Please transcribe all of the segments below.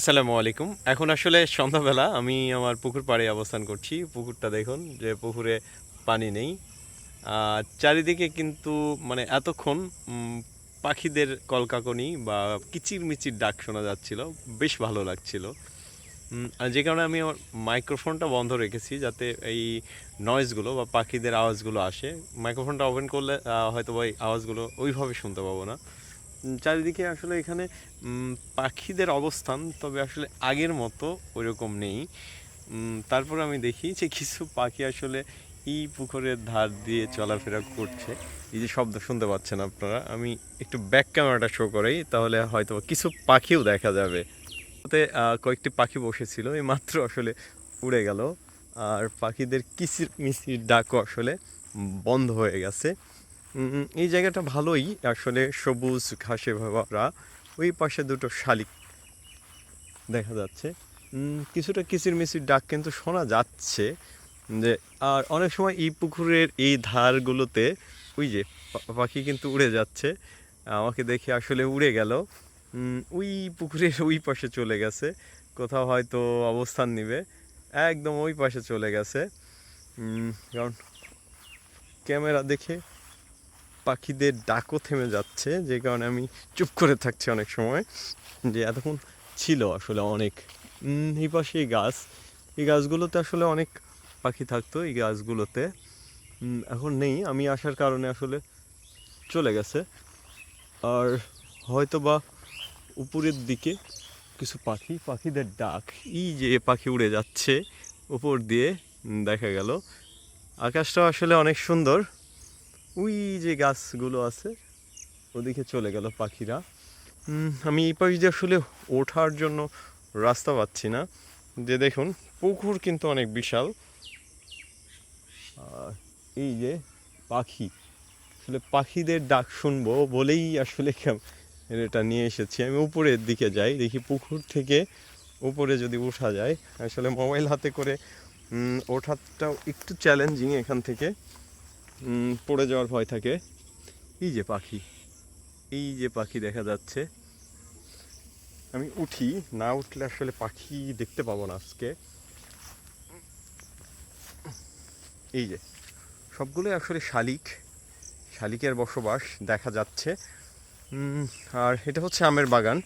আসসালামু আলাইকুম। এখন আসলে সন্ধ্যাবেলা আমি আমার পুকুর পাড়ে অবস্থান করছি। পুকুরটা দেখুন যে পুকুরে পানি নেই। চারিদিকে কিন্তু মানে এতক্ষণ পাখিদের কলকাকনি বা কিচিরমিচির ডাক শোনা যাচ্ছিল। বেশ ভালো লাগছিল। আর যে কারণে আমি আমার মাইক্রোফোনটা বন্ধ রেখেছি যাতে এই নয়েজগুলো বা পাখিদের আওয়াজগুলো আসে। মাইক্রোফোনটা ওপেন করলে হয়তো বা এই আওয়াজগুলো ওইভাবে শুনতে পাবো না। চারিদিকে আসলে এখানে পাখিদের অবস্থান তবে আসলে আগের মতো ওইরকম নেই। তারপরে আমি দেখি যে কিছু পাখি আসলে এই পুকুরের ধার দিয়ে চলাফেরা করছে। এই যে শব্দ শুনতে পাচ্ছেন আপনারা, আমি একটু ব্যাক ক্যামেরাটা শো করাই তাহলে হয়তো কিছু পাখিও দেখা যাবে। ওতে কয়েকটি পাখি বসেছিল, এই মাত্র আসলে উড়ে গেল। আর পাখিদের কিচির মিচির ডাকও আসলে বন্ধ হয়ে গেছে। এই জায়গাটা ভালোই আসলে, সবুজ ঘাসে ভরা। ওই পাশে দুটো শালিক দেখা যাচ্ছে। কিছুটা কিচিরমিচির ডাক কিন্তু শোনা যাচ্ছে যে। আর অনেক সময় এই পুকুরের এই ধারগুলোতে ওই যে পাখি কিন্তু উড়ে যাচ্ছে। আমাকে দেখে আসলে উড়ে গেল। ওই পুকুরের ওই পাশে চলে গেছে, কোথাও হয়তো অবস্থান নিবে। একদম ওই পাশে চলে গেছে। কারণ ক্যামেরা দেখে পাখিদের ডাকও থেমে যাচ্ছে, যে কারণে আমি চুপ করে থাকছি অনেক সময়। যে এতক্ষণ ছিল আসলে অনেক। এই পাশে এই গাছ, এই গাছগুলোতে আসলে অনেক পাখি থাকতো। এই গাছগুলোতে এখন নেই, আমি আসার কারণে আসলে চলে গেছে। আর হয়তো বা উপরের দিকে কিছু পাখিদের ডাক, এই যে পাখি উড়ে যাচ্ছে উপর দিয়ে দেখা গেল। আকাশটা আসলে অনেক সুন্দর। ওই যে গাছগুলো আছে ওদিকে চলে গেল পাখিরা। আমি এই পাশ দিয়ে আসলে ওঠার জন্য রাস্তা পাচ্ছি না। যে দেখুন, পুকুর কিন্তু অনেক বিশাল। আর এই যে পাখি, আসলে পাখিদের ডাক শুনবো বলেই আসলে এটা নিয়ে এসেছি। আমি উপরের দিকে যাই, দেখি পুকুর থেকে উপরে যদি ওঠা যায়। আসলে মোবাইল হাতে করে ওঠাটাও একটু চ্যালেঞ্জিং, এখান থেকে পড়ে যাওয়ার ভয় থাকে। এই যে পাখি, এই যে পাখি দেখা যাচ্ছে। আমি উঠি, না উঠলে আসলে পাখি দেখতে পাবো না আজকে। এই যে সবগুলোই আসলে শালিকের বসবাস দেখা যাচ্ছে। আর এটা হচ্ছে আমের বাগান।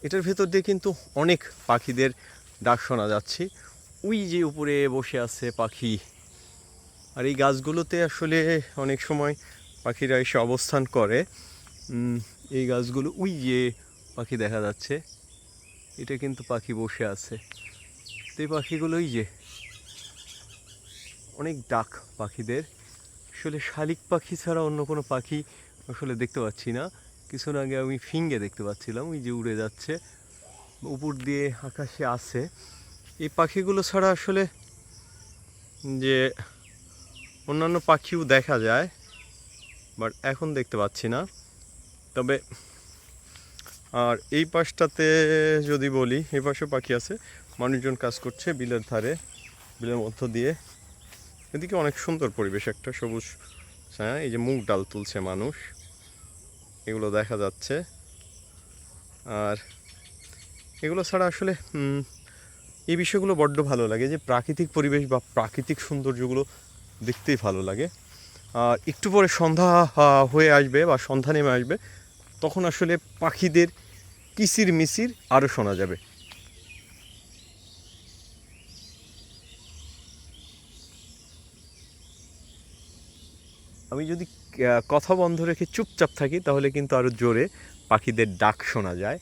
এটার ভেতর দিয়ে কিন্তু অনেক পাখিদের ডাক শোনা যাচ্ছে। ওই যে উপরে বসে আছে পাখি। আর এই গাছগুলোতে আসলে অনেক সময় পাখিরা এসে অবস্থান করে। এই গাছগুলো, ওই যে পাখি দেখা যাচ্ছে, এটা কিন্তু পাখি বসে আছে। তো এই পাখিগুলো, ওই যে অনেক ডাক পাখিদের। আসলে শালিক পাখি ছাড়া অন্য কোনো পাখি আসলে দেখতে পাচ্ছি না। কিছুক্ষণ আগে আমি ফিঙে দেখতে পাচ্ছিলাম, ওই যে উড়ে যাচ্ছে উপর দিয়ে আকাশে আছে। এই পাখিগুলো ছাড়া আসলে যে অন্যান্য পাখিও দেখা যায়, বাট এখন দেখতে পাচ্ছি না। তবে আর এই পাশটাতে যদি বলি, এই পাশেও পাখি আছে। মানুষজন কাজ করছে বিলের ধারে, বিলের মধ্য দিয়ে। এদিকে অনেক সুন্দর পরিবেশ, একটা সবুজ। হ্যাঁ, এই যে মুগ ডাল তুলছে মানুষ, এগুলো দেখা যাচ্ছে। আর এগুলো ছাড়া আসলে এই বিষয়গুলো বড্ড ভালো লাগে, যে প্রাকৃতিক পরিবেশ বা প্রাকৃতিক সৌন্দর্যগুলো দেখতেই ভালো লাগে। আর একটু পরে সন্ধ্যা হয়ে আসবে বা সন্ধ্যা নেমে আসবে, তখন আসলে পাখিদের কিচির মিচির আরও শোনা যাবে। আমি যদি কথা বন্ধ রেখে চুপচাপ থাকি তাহলে কিন্তু আরও জোরে পাখিদের ডাক শোনা যায়।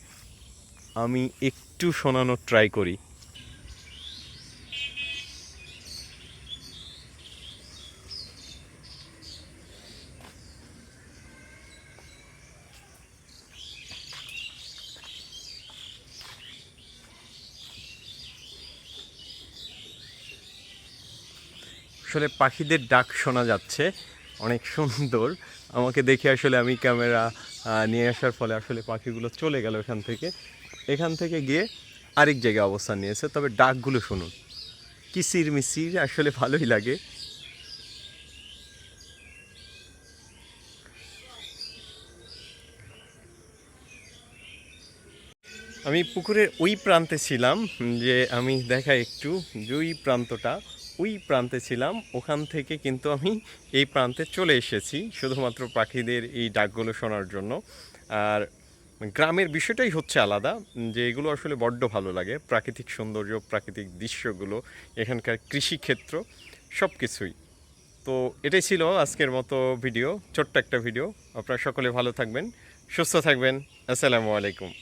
আমি একটু শোনানোর ট্রাই করি। আসলে পাখিদের ডাক শোনা যাচ্ছে, অনেক সুন্দর। আমাকে দেখে আসলে আমি ক্যামেরা নিয়ে আসার ফলে আসলে পাখিগুলো চলে গেল এখান থেকে গিয়ে আরেক জায়গায় অবস্থান নিয়েছে। তবে ডাকগুলো শুনুন, কিচির মিচির, আসলে ভালোই লাগে। আমি পুকুরের ওই প্রান্তে ছিলাম, যে আমি দেখাই একটু, যে ওই প্রান্তটা, ওই প্রান্তে ছিলাম। ওখান থেকে কিন্তু আমি এই প্রান্তে চলে এসেছি শুধুমাত্র পাখিদের এই ডাকগুলো শোনার জন্য। আর গ্রামের বিষয়টাই হচ্ছে আলাদা, যে এগুলো আসলে বড্ড ভালো লাগে, প্রাকৃতিক সৌন্দর্য, প্রাকৃতিক দৃশ্যগুলো, এখানকার কৃষিক্ষেত্র, সব কিছুই। তো এটাই ছিল আজকের মতো ভিডিও, ছোট্ট একটা ভিডিও। আপনারা সকলে ভালো থাকবেন, সুস্থ থাকবেন। আসসালামু আলাইকুম।